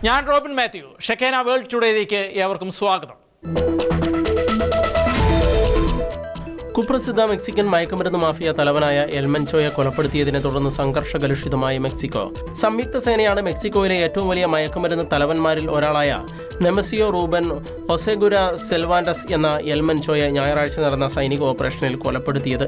ഞാൻ Robin Mathew. ഷെക്കേന world ടുഡേയിലേക്ക് ഏവർക്കും സ്വാഗതം. കുപ്രസിദ്ധ മെക്സിക്കൻ മയക്കുമരുന്ന് മാഫിയ തലവനായ എൽമെൻചോയെ കൊലപ്പെടുത്തിയതിനെ തുടർന്ന് സംഘർഷകലുഷിതമായ മെക്സിക്കോ. സംയുക്ത സേനയാണ് മെക്സിക്കോയിലെ ഏറ്റവും വലിയ മയക്കുമരുന്ന് തലവന്മാരിൽ ഒരാളായ നെമസിയോ റൂബൻ ഒസെഗുര സെൽവാൻഡസ് എന്ന എൽമെൻചോയെ ഞായറാഴ്ച നടന്ന സൈനിക ഓപ്പറേഷനിൽ കൊലപ്പെടുത്തിയത്.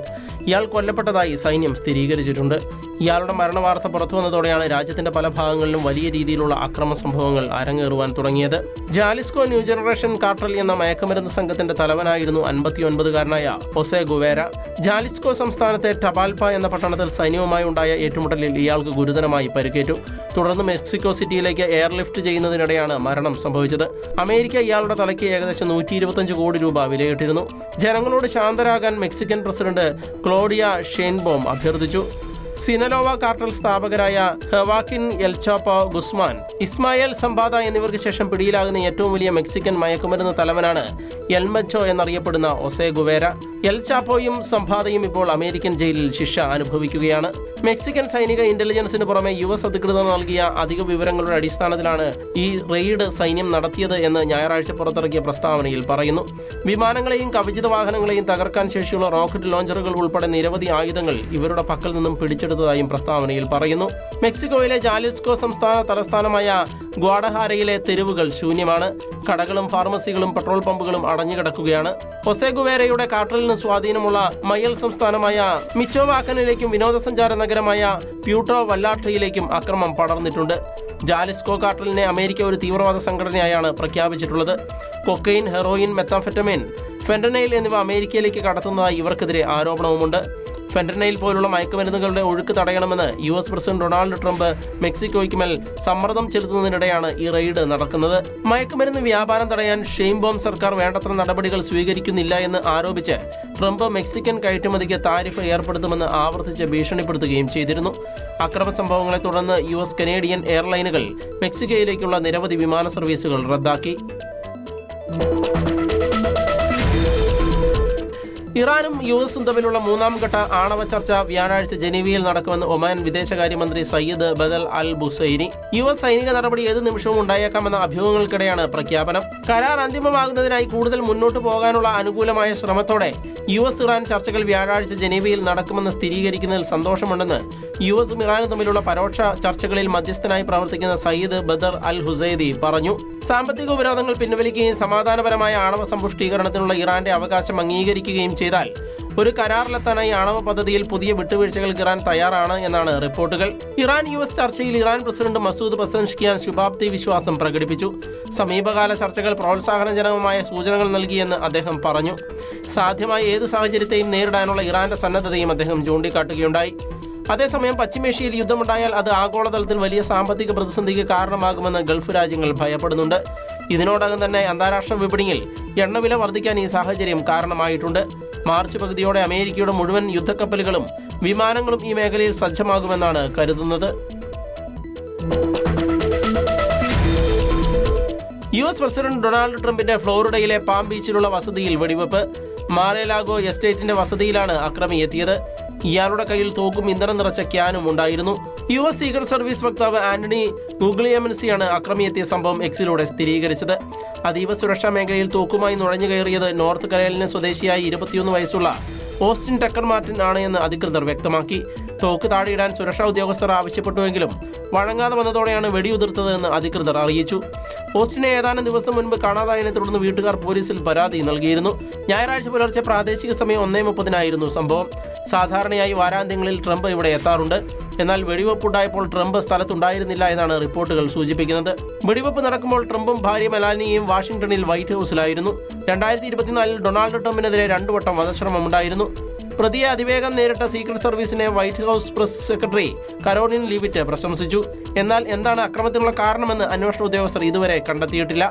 ഇയാൾ കൊല്ലപ്പെട്ടതായി സൈന്യം സ്ഥിരീകരിച്ചിട്ടുണ്ട്. ഇയാളുടെ മരണവാർത്ത പുറത്തുവന്നതോടെയാണ് രാജ്യത്തിന്റെ പല ഭാഗങ്ങളിലും വലിയ രീതിയിലുള്ള അക്രമ സംഭവങ്ങൾ അരങ്ങേറുവാൻ തുടങ്ങിയത്. ജാലിസ്കോ ന്യൂ ജനറേഷൻ കാർട്ടൽ എന്ന മയക്കുമരുന്ന് സംഘത്തിന്റെ തലവനായിരുന്നു 59-കാരനായ ഒസെ ഗുവേര. ജാലിസ്കോ സംസ്ഥാനത്തെ ടബാൽപ എന്ന പട്ടണത്തിൽ സൈന്യവുമായി ഉണ്ടായ ഏറ്റുമുട്ടലിൽ ഇയാൾക്ക് ഗുരുതരമായി പരിക്കേറ്റു. തുടർന്ന് മെക്സിക്കോ സിറ്റിയിലേക്ക് എയർലിഫ്റ്റ് ചെയ്യുന്നതിനിടെയാണ് മരണം സംഭവിച്ചത്. അമേരിക്ക ഇയാളുടെ തലയ്ക്ക് ഏകദേശം 125 കോടി രൂപ വിലയിട്ടിരുന്നു. ജനങ്ങളോട് ശാന്തരാകാൻ മെക്സിക്കൻ പ്രസിഡന്റ് ക്ലോഡിയ ഷെയ്ൻബോം അഭ്യർത്ഥിച്ചു. സിനലോവ കാർട്ടൽ സ്ഥാപകരായ ഹെവാക്കിൻ എൽചാപ്പോ ഗുസ്മാൻ, ഇസ്മായേൽ സംബാദ എന്നിവർക്ക് ശേഷം പിടിയിലാകുന്ന ഏറ്റവും വലിയ മെക്സിക്കൻ മയക്കുമരുന്ന് തലവനാണ് എൽമെൻചോ എന്നറിയപ്പെടുന്ന ഒസെ ഗുവേര. എൽചാപ്പോയും സംബാദയും ഇപ്പോൾ അമേരിക്കൻ ജയിലിൽ ശിക്ഷ അനുഭവിക്കുകയാണ്. മെക്സിക്കൻ സൈനിക ഇന്റലിജൻസിന് പുറമെ US അധികൃതർ നൽകിയ അധിക വിവരങ്ങളുടെ അടിസ്ഥാനത്തിലാണ് ഈ റെയ്ഡ് സൈന്യം നടത്തിയത് എന്ന് ഞായറാഴ്ച പുറത്തിറക്കിയ പ്രസ്താവനയിൽ പറയുന്നു. വിമാനങ്ങളെയും കവചിത വാഹനങ്ങളെയും തകർക്കാൻ ശേഷിയുള്ള റോക്കറ്റ് ലോഞ്ചറുകൾ ഉൾപ്പെടെ നിരവധി ആയുധങ്ങൾ ഇവരുടെ പക്കൽ നിന്നും പിടിച്ചെടുത്തതായും പ്രസ്താവനയിൽ പറയുന്നു. മെക്സിക്കോയിലെ ജാലിസ്കോ സംസ്ഥാന തലസ്ഥാനമായ ഗ്വാഡഹാരയിലെ തെരുവുകൾ ശൂന്യമാണ്. കടകളും ഫാർമസികളും പെട്രോൾ പമ്പുകളും അടഞ്ഞുകിടക്കുകയാണ്. ഒസെ ഗുവേരയുടെ കാർട്ടലിന് സ്വാധീനമുള്ള മയൽ സംസ്ഥാനമായ മിച്ചോവാക്കനിലേക്കും വിനോദസഞ്ചാര നഗരമായ പ്യൂട്ടോ വല്ലാട്രിയിലേക്കും അക്രമം പടർന്നിട്ടുണ്ട്. ജാലിസ്കോ കാർട്ടലിനെ അമേരിക്ക ഒരു തീവ്രവാദ സംഘടനയായാണ് പ്രഖ്യാപിച്ചിട്ടുള്ളത്. കൊക്കൈൻ, ഹെറോയിൻ, മെത്താംഫെറ്റമിൻ, ഫെന്റനൈൽ എന്നിവ അമേരിക്കയിലേക്ക് കടത്തുന്നതായി ഇവർക്കെതിരെ ആരോപണവുമുണ്ട്. ഫെന്റനൈൽ പോലുള്ള മയക്കുമരുന്നുകളുടെ ഒഴുക്ക് തടയണമെന്ന് US പ്രസിഡന്റ് ഡൊണാൾഡ് ട്രംപ് മെക്സിക്കോയ്ക്ക് മേൽ സമ്മർദ്ദം ചെലുത്തുന്നതിനിടെയാണ് ഈ റെയ്ഡ് നടക്കുന്നത്. മയക്കുമരുന്ന് വ്യാപാരം തടയാൻ ഷെയ്ൻബോം സർക്കാർ വേണ്ടത്ര നടപടികൾ സ്വീകരിക്കുന്നില്ല എന്ന് ആരോപിച്ച് ട്രംപ് മെക്സിക്കൻ കയറ്റുമതിക്ക് താരിഫ് ഏർപ്പെടുത്തുമെന്ന് ആവർത്തിച്ച് ഭീഷണിപ്പെടുത്തുകയും ചെയ്തിരുന്നു. അക്രമ സംഭവങ്ങളെ തുടർന്ന് US കനേഡിയൻ എയർലൈനുകൾ മെക്സിക്കോയിലേക്കുള്ള നിരവധി വിമാന സർവീസുകൾ റദ്ദാക്കി. ഇറാനും US തമ്മിലുള്ള മൂന്നാം ഘട്ട ആണവ ചർച്ച വ്യാഴാഴ്ച ജനീവയിൽ നടക്കുമെന്ന് ഒമാൻ വിദേശകാര്യമന്ത്രി സയ്യിദ് ബദൽ അൽ ബുസൈനി. US സൈനിക നടപടി ഏത് നിമിഷവും ഉണ്ടായേക്കാമെന്ന അഭ്യൂഹങ്ങൾക്കിടെയാണ് പ്രഖ്യാപനം. കരാർ അന്തിമമാകുന്നതിനായി കൂടുതൽ മുന്നോട്ട് പോകാനുള്ള അനുകൂലമായ ശ്രമത്തോടെ US ഇറാൻ ചർച്ചകൾ വ്യാഴാഴ്ച ജനീവയിൽ നടക്കുമെന്ന് സ്ഥിരീകരിക്കുന്നതിൽ സന്തോഷമുണ്ടെന്ന് USഉം ഇറാനും തമ്മിലുള്ള പരോക്ഷ ചർച്ചകളിൽ മധ്യസ്ഥനായി പ്രവർത്തിക്കുന്ന സയ്യിദ് ബദർ അൽ ഹുസൈദി പറഞ്ഞു. സാമ്പത്തിക ഉപരോധങ്ങൾ പിൻവലിക്കുകയും സമാധാനപരമായ ആണവ സമ്പുഷ്ടീകരണത്തിനുള്ള ഇറാന്റെ അവകാശം അംഗീകരിക്കുകയും ചെയ്താൽ ഒരു കരാറിലെത്താനായി ആണവ പദ്ധതിയിൽ പുതിയ വിട്ടുവീഴ്ചകൾക്ക് ഇറാൻ തയ്യാറാണ് എന്നാണ് റിപ്പോർട്ടുകൾ. ഇറാൻ US ചർച്ചയിൽ ഇറാൻ പ്രസിഡന്റ് മസൂദ് പെസൻഷ്കിയാൻ ശുഭാപ്തി വിശ്വാസം പ്രകടിപ്പിച്ചു. സമീപകാല ചർച്ചകൾ പ്രോത്സാഹനജനകമായ സൂചനകൾ നൽകിയെന്ന് അദ്ദേഹം പറഞ്ഞു. സാധ്യമായ ഏത് സാഹചര്യത്തെയും നേരിടാനുള്ള ഇറാന്റെ സന്നദ്ധതയും അദ്ദേഹം ചൂണ്ടിക്കാട്ടുകയുണ്ടായി. അതേസമയം പശ്ചിമേഷ്യയിൽ യുദ്ധമുണ്ടായാൽ അത് ആഗോളതലത്തിൽ വലിയ സാമ്പത്തിക പ്രതിസന്ധിക്ക് കാരണമാകുമെന്ന് ഗൾഫ് രാജ്യങ്ങൾ ഭയപ്പെടുന്നുണ്ട്. ഇതിനോടകം തന്നെ അന്താരാഷ്ട്ര വിപണിയിൽ എണ്ണവില വർദ്ധിക്കാൻ ഈ സാഹചര്യം കാരണമായിട്ടുണ്ട്. മാർച്ച് പകുതിയോടെ അമേരിക്കയുടെ മുഴുവൻ യുദ്ധക്കപ്പലുകളും വിമാനങ്ങളും ഈ മേഖലയിൽ സജ്ജമാകുമെന്നാണ് കരുതുന്നത്. US പ്രസിഡന്റ് ഡൊണാൾഡ് ട്രംപിന്റെ ഫ്ലോറിഡയിലെ പാം ബീച്ചിലുള്ള വസതിയിൽ വെടിവെപ്പ്. മാറേലാഗോ എസ്റ്റേറ്റിന്റെ വസതിയിലാണ് അക്രമി എത്തിയത്. ഇയാളുടെ കയ്യിൽ തോക്കും ഇന്ധനം നിറച്ച ക്യാനും ഉണ്ടായിരുന്നു. US സീക്രട്ട് സർവീസ് വക്താവ് ആന്റണി ഗുഗ്ലിയമൻസിയാണ് അക്രമി എത്തിയ സംഭവം എക്സിലൂടെ സ്ഥിരീകരിച്ചത്. അതീവ സുരക്ഷാ മേഖലയിൽ തോക്കുമായി നുഴഞ്ഞു കയറിയത് നോർത്ത് കരോലിന സ്വദേശിയായ 21 വയസ്സുള്ള ഓസ്റ്റിൻ ടക്കർ മാർട്ടിൻ ആണ് എന്ന് അധികൃതർ വ്യക്തമാക്കി. തോക്ക് താഴെയിടാൻ സുരക്ഷാ ഉദ്യോഗസ്ഥർ ആവശ്യപ്പെട്ടുവെങ്കിലും വഴങ്ങാതെ വന്നതോടെയാണ് വെടിയുതിർത്തതെന്ന് അധികൃതർ അറിയിച്ചു. ഓസ്റ്റിനെ ഏതാനും ദിവസം മുൻപ് കാണാതായതിനെ തുടർന്ന് വീട്ടുകാർ പോലീസിൽ പരാതി നൽകിയിരുന്നു. ഞായറാഴ്ച പുലർച്ചെ പ്രാദേശിക സമയം 1:30 സംഭവം. സാധാരണയായി വാരാന്ത്യങ്ങളിൽ ട്രംപ് ഇവിടെ എത്താറുണ്ട്. എന്നാൽ വെടിവെപ്പുണ്ടായപ്പോൾ ട്രംപ് സ്ഥലത്തുണ്ടായിരുന്നില്ല എന്നാണ് റിപ്പോർട്ടുകൾ സൂചിപ്പിക്കുന്നത്. വെടിവെപ്പ് നടക്കുമ്പോൾ ട്രംപും ഭാര്യ മെലാനിയയും വാഷിംഗ്ടണിൽ വൈറ്റ് ഹൗസിലായിരുന്നു. 2024 ഡൊണാൾഡ് ട്രംപിനെതിരെ 2 വട്ടം വധശ്രമം ഉണ്ടായിരുന്നു. പ്രതിയെ അതിവേഗം നേരിട്ട സീക്രട്ട് സർവീസിനെ White House press secretary Karoline Leavitt പ്രശംസിച്ചു. എന്നാൽ എന്താണ് അക്രമത്തിനുള്ള കാരണമെന്ന് അന്വേഷണ ഉദ്യോഗസ്ഥർ ഇതുവരെ കണ്ടെത്തിയിട്ടില്ല.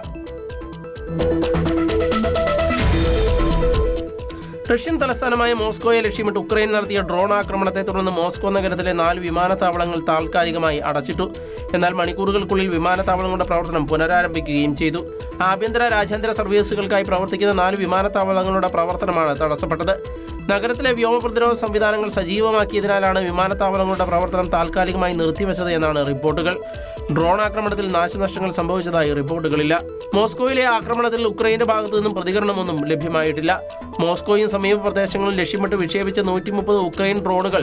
റഷ്യൻ തലസ്ഥാനമായ മോസ്കോയെ ലക്ഷ്യമിട്ട് ഉക്രൈൻ നടത്തിയ ഡ്രോൺ ആക്രമണത്തെ തുടർന്ന് മോസ്കോ നഗരത്തിലെ 4 വിമാനത്താവളങ്ങൾ താൽക്കാലികമായി അടച്ചിട്ടു. എന്നാൽ മണിക്കൂറുകൾക്കുള്ളിൽ വിമാനത്താവളങ്ങളുടെ പ്രവർത്തനം പുനരാരംഭിക്കുകയും ചെയ്തു. ആഭ്യന്തര രാജ്യാന്തര സർവീസുകൾക്കായി പ്രവർത്തിക്കുന്ന 4 വിമാനത്താവളങ്ങളുടെ പ്രവർത്തനമാണ് തടസ്സപ്പെട്ടത്. നഗരത്തിലെ വ്യോമ പ്രതിരോധ സംവിധാനങ്ങൾ സജീവമാക്കിയതിനാലാണ് വിമാനത്താവളങ്ങളുടെ പ്രവർത്തനം താൽക്കാലികമായി നിർത്തിവെച്ചത് എന്നാണ് റിപ്പോർട്ടുകൾ. ഡ്രോൺ ആക്രമണത്തിൽ നാശനഷ്ടങ്ങൾ സംഭവിച്ചതായി റിപ്പോർട്ടുകളില്ല. മോസ്കോയിലെ ആക്രമണത്തിൽ ഉക്രൈന്റെ ഭാഗത്തു നിന്നും പ്രതികരണമൊന്നും ലഭ്യമായിട്ടില്ല. മോസ്കോയും സമീപ പ്രദേശങ്ങളും ലക്ഷ്യമിട്ട് വിക്ഷേപിച്ച 130 ഉക്രൈൻ ഡ്രോണുകൾ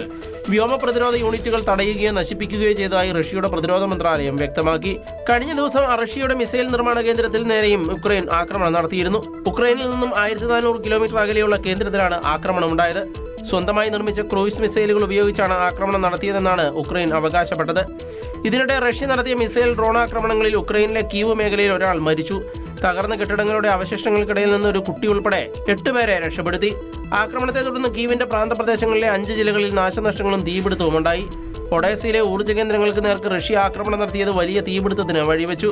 വ്യോമ പ്രതിരോധ യൂണിറ്റുകൾ തടയുകയോ നശിപ്പിക്കുകയോ ചെയ്തതായി റഷ്യയുടെ പ്രതിരോധ മന്ത്രാലയം വ്യക്തമാക്കി. കഴിഞ്ഞ ദിവസം റഷ്യയുടെ മിസൈൽ നിർമ്മാണ കേന്ദ്രത്തിൽ നേരെയും ഉക്രൈൻ ആക്രമണം നടത്തിയിരുന്നു. ഉക്രൈനിൽ നിന്നും 1400 കിലോമീറ്റർ അകലെയുള്ള കേന്ദ്രത്തിലാണ് ആക്രമണം ഉണ്ടായത്. സ്വന്തമായി നിർമ്മിച്ച ക്രൂയിസ് മിസൈലുകൾ ഉപയോഗിച്ചാണ് ആക്രമണം നടത്തിയതെന്നാണ് ഉക്രൈൻ അവകാശപ്പെട്ടത്. ഇതിനിടെ റഷ്യ നടത്തിയ മിസൈൽ ഡ്രോൺ ആക്രമണങ്ങളിൽ ഉക്രൈനിലെ കീവ് മേഖലയിൽ ഒരാൾ മരിച്ചു. തകർന്ന കെട്ടിടങ്ങളുടെ അവശിഷ്ടങ്ങൾക്കിടയിൽ നിന്ന് ഒരു കുട്ടി ഉൾപ്പെടെ 8 പേരെ രക്ഷപ്പെടുത്തി. ആക്രമണത്തെ തുടർന്ന് കീവിന്റെ പ്രാന്തപ്രദേശങ്ങളിലെ 5 ജില്ലകളിൽ നാശനഷ്ടങ്ങളും തീപിടുത്തവും ഉണ്ടായി. ഒഡേസയിലെ ഊർജ്ജ കേന്ദ്രങ്ങൾക്ക് നേർക്ക് റഷ്യ ആക്രമണം നടത്തിയത് വലിയ തീപിടുത്തത്തിന് വഴിവെച്ചു.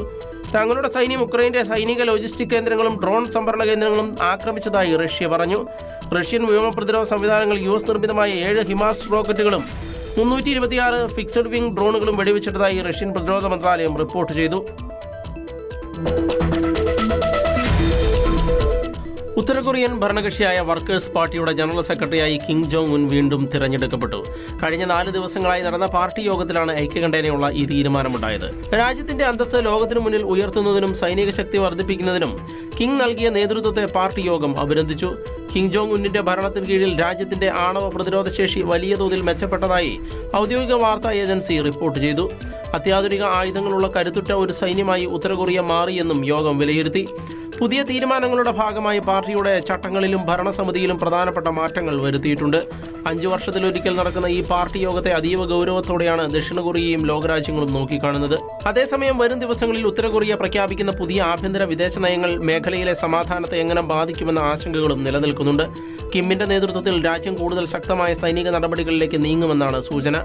തങ്ങളുടെ സൈന്യം ഉക്രൈന്റെ സൈനിക ലോജിസ്റ്റിക് കേന്ദ്രങ്ങളും ഡ്രോൺ സംഭരണ കേന്ദ്രങ്ങളും ആക്രമിച്ചതായി റഷ്യ പറഞ്ഞു. റഷ്യൻ വ്യോമ പ്രതിരോധ സംവിധാനങ്ങൾ US നിർമ്മിതമായ 7 ഹിമാർസ് റോക്കറ്റുകളും 326 ഫിക്സഡ് വിംഗ് ഡ്രോണുകളും വെടിവെച്ചിട്ടതായി റഷ്യൻ പ്രതിരോധ മന്ത്രാലയം റിപ്പോർട്ട് ചെയ്തു. ഉത്തര കൊറിയൻ ഭരണകക്ഷിയായ വർക്കേഴ്സ് പാർട്ടിയുടെ ജനറൽ സെക്രട്ടറിയായി കിം ജോങ് ഉൻ വീണ്ടും തിരഞ്ഞെടുക്കപ്പെട്ടു. കഴിഞ്ഞ 4 ദിവസങ്ങളായി നടന്ന പാർട്ടി യോഗത്തിലാണ് ഐക്യകണ്ഠേനയുള്ള ഈ തീരുമാനമുണ്ടായത്. രാജ്യത്തിന്റെ അന്തസ്സ് ലോകത്തിനു മുന്നിൽ ഉയർത്തുന്നതിനും സൈനിക ശക്തി വർദ്ധിപ്പിക്കുന്നതിനും കിം നൽകിയ നേതൃത്വത്തെ പാർട്ടി യോഗം അഭിനന്ദിച്ചു. കിം ജോങ് ഉന്നിന്റെ ഭരണത്തിന് കീഴിൽ രാജ്യത്തിന്റെ ആണവ പ്രതിരോധ ശേഷി വലിയ തോതിൽ മെച്ചപ്പെട്ടതായി ഔദ്യോഗിക വാർത്താ ഏജൻസി റിപ്പോർട്ട് ചെയ്തു. അത്യാധുനിക ആയുധങ്ങളുള്ള കരുത്തുറ്റ ഒരു സൈന്യമായി ഉത്തര കൊറിയ മാറിയെന്നും യോഗം വിലയിരുത്തി. പുതിയ തീരുമാനങ്ങളുടെ ഭാഗമായി പാർട്ടിയുടെ ചട്ടങ്ങളിലും ഭരണസമിതിയിലും പ്രധാനപ്പെട്ട മാറ്റങ്ങൾ വരുത്തിയിട്ടുണ്ട്. 5 വർഷത്തിലൊരിക്കൽ നടക്കുന്ന ഈ പാർട്ടി യോഗത്തെ അതീവ ഗൗരവത്തോടെയാണ് ദക്ഷിണ കൊറിയയും ലോകരാജ്യങ്ങളും നോക്കിക്കാണുന്നത്. അതേസമയം വരും ദിവസങ്ങളിൽ ഉത്തര കൊറിയ പ്രഖ്യാപിക്കുന്ന പുതിയ ആഭ്യന്തര വിദേശ നയങ്ങൾ മേഖലയിലെ സമാധാനത്തെ എങ്ങനെ ബാധിക്കുമെന്ന ആശങ്കകളും നിലനിൽക്കുന്നുണ്ട്. കിമ്മിന്റെ നേതൃത്വത്തിൽ രാജ്യം കൂടുതൽ ശക്തമായ സൈനിക നടപടികളിലേക്ക് നീങ്ങുമെന്നാണ് സൂചന.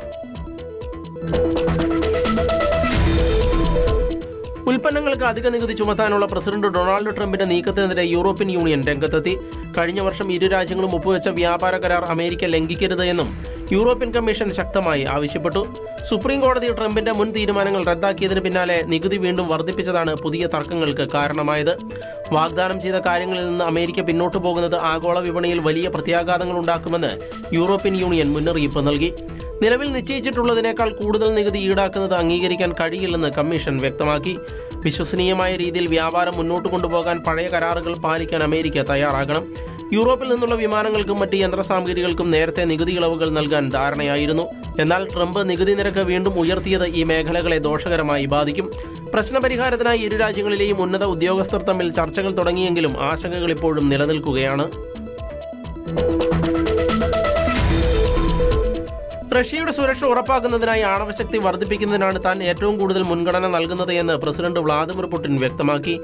ഉൽപ്പന്നങ്ങൾക്ക് അധിക നികുതി ചുമത്താനുള്ള പ്രസിഡന്റ് ഡൊണാൾഡ് ട്രംപിന്റെ നീക്കത്തിനെതിരെ യൂറോപ്യൻ യൂണിയൻ രംഗത്തെത്തി. കഴിഞ്ഞ വർഷം ഇരു രാജ്യങ്ങളും ഒപ്പുവെച്ച വ്യാപാര കരാർ അമേരിക്ക ലംഘിക്കരുത് എന്നും യൂറോപ്യൻ കമ്മീഷൻ ശക്തമായി ആവശ്യപ്പെട്ടു. സുപ്രീം കോടതി ട്രംപിന്റെ മുൻ തീരുമാനങ്ങൾ റദ്ദാക്കിയതിന് പിന്നാലെ നികുതി വീണ്ടും വർദ്ധിപ്പിച്ചതാണ് പുതിയ തർക്കങ്ങൾക്ക് കാരണമായത്. വാഗ്ദാനം ചെയ്ത കാര്യങ്ങളിൽ നിന്ന് അമേരിക്ക പിന്നോട്ടു പോകുന്നത് ആഗോള വിപണിയിൽ വലിയ പ്രത്യാഘാതങ്ങൾ ഉണ്ടാക്കുമെന്ന് യൂറോപ്യൻ യൂണിയൻ മുന്നറിയിപ്പ് നൽകി. നിലവിൽ നിശ്ചയിച്ചിട്ടുള്ളതിനേക്കാൾ കൂടുതൽ നികുതി ഈടാക്കുന്നത് അംഗീകരിക്കാൻ കഴിയില്ലെന്ന് കമ്മീഷൻ വ്യക്തമാക്കി. വിശ്വസനീയമായ രീതിയിൽ വ്യാപാരം മുന്നോട്ട് കൊണ്ടുപോകാൻ പഴയ കരാറുകൾ പാലിക്കാൻ അമേരിക്ക തയ്യാറാകണം. യൂറോപ്പിൽ നിന്നുള്ള വിമാനങ്ങൾക്കും മറ്റ് യന്ത്രസാമഗ്രികൾക്കും നേരത്തെ നികുതി ഇളവുകൾ നൽകാൻ ധാരണയായിരുന്നു. എന്നാൽ ട്രംപ് നികുതി നിരക്ക് വീണ്ടും ഉയർത്തിയത് ഈ മേഖലകളെ ദോഷകരമായി ബാധിക്കും. പ്രശ്നപരിഹാരത്തിനായി ഇരു രാജ്യങ്ങളിലെയും ഉന്നത ഉദ്യോഗസ്ഥർ തമ്മിൽ ചർച്ചകൾ തുടങ്ങിയെങ്കിലും ആശങ്കകൾ ഇപ്പോഴും നിലനിൽക്കുകയാണ്. റഷ്യയുടെ സുരക്ഷ ഉറപ്പാക്കുന്നതിനായി ആണവശക്തി വർദ്ധിപ്പിക്കുന്നതിനാണ് താൻ ഏറ്റവും കൂടുതൽ മുൻഗണന നൽകുന്നത് എന്ന് പ്രസിഡന്റ് വ്ളാദിമിർ പുടിൻ വ്യക്തമാക്കി.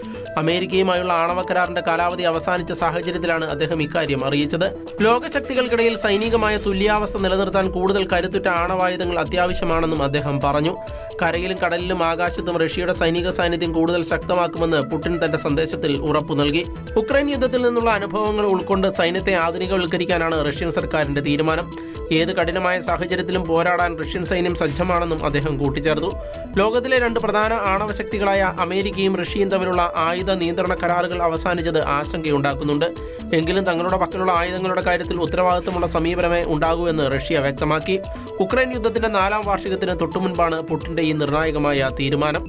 അമേരിക്കയുമായുള്ള ആണവ കരാറിന്റെ കാലാവധി അവസാനിച്ച സാഹചര്യത്തിലാണ് അദ്ദേഹം ഇക്കാര്യം അറിയിച്ചത്. ലോകശക്തികൾക്കിടയിൽ സൈനികമായ തുല്യാവസ്ഥ നിലനിർത്താൻ കൂടുതൽ കരുത്തുറ്റ ആണവായുധങ്ങൾ അത്യാവശ്യമാണെന്നും അദ്ദേഹം പറഞ്ഞു. കരയിലും കടലിലും ആകാശത്തും റഷ്യയുടെ സൈനിക സാന്നിധ്യം കൂടുതൽ ശക്തമാക്കുമെന്ന് പുടിൻ തന്റെ സന്ദേശത്തിൽ ഉറപ്പു നൽകി. ഉക്രൈൻ യുദ്ധത്തിൽ നിന്നുള്ള അനുഭവങ്ങൾ ഉൾക്കൊണ്ട് സൈന്യത്തെ ആധുനികവൽക്കരിക്കാനാണ് റഷ്യൻ സർക്കാരിന്റെ തീരുമാനം. ഏത് കഠിനമായ സാഹചര്യത്തിലും പോരാടാൻ റഷ്യൻ സൈന്യം സജ്ജമാണെന്നും അദ്ദേഹം കൂട്ടിച്ചേർത്തു. ലോകത്തിലെ 2 പ്രധാന ആണവശക്തികളായ അമേരിക്കയും റഷ്യയും തമ്മിലുള്ള ആയുധ നിയന്ത്രണ കരാറുകൾ അവസാനിച്ചത് ആശങ്കയുണ്ടാക്കുന്നുണ്ട്. എങ്കിലും തങ്ങളുടെ പക്കലുള്ള ആയുധങ്ങളുടെ കാര്യത്തിൽ ഉത്തരവാദിത്തമുള്ള സമീപനമേ ഉണ്ടാകൂ എന്ന് റഷ്യ വ്യക്തമാക്കി. ഉക്രൈൻ യുദ്ധത്തിന്റെ 4ാം വാർഷികത്തിന് തൊട്ടുമുൻപാണ് പുടിന്റെ ഈ നിർണായകമായ തീരുമാനം.